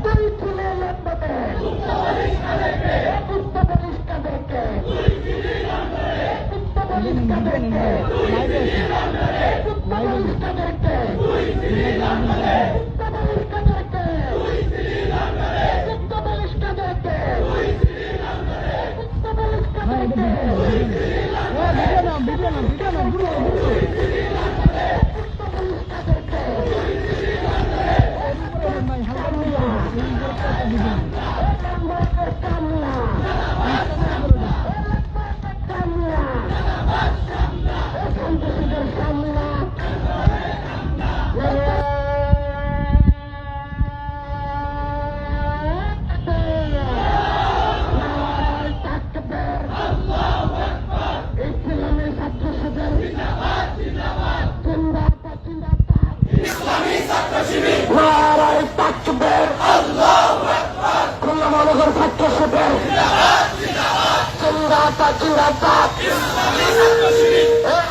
দুই চুলে লন্ডনে কুত্তা পুলিশ কাদেরকে কুত্তা পুলিশ কাদেরকে কুত্তা পুলিশ কাদেরকে কুত্তা পুলিশ কাদেরকে কুত্তা পুলিশ কাদেরকে কুত্তা পুলিশ কাদেরকে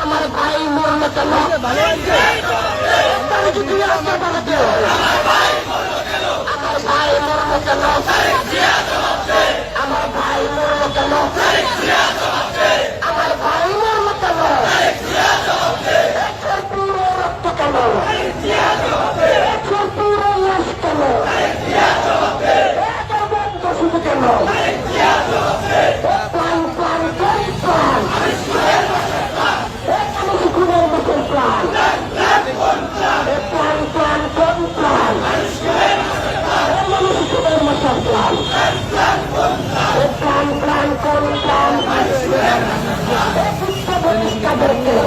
আমার ভাই মরল কেন আমার ভাই মরল কেন আমার ভাই মরল কেন আমার ভাই মরল কেন পুরো রক্ত কেন পুরো লাশ কেন শুধু কেন প্রাণ প্রাণ প্রাণ খুনের মতন প্রাণ প্রাণ প্রাণ কোন প্রাণ মানুষ খুনের মতন প্রাণ প্রাণ প্রাণ কোন প্রাণ কাদেরকে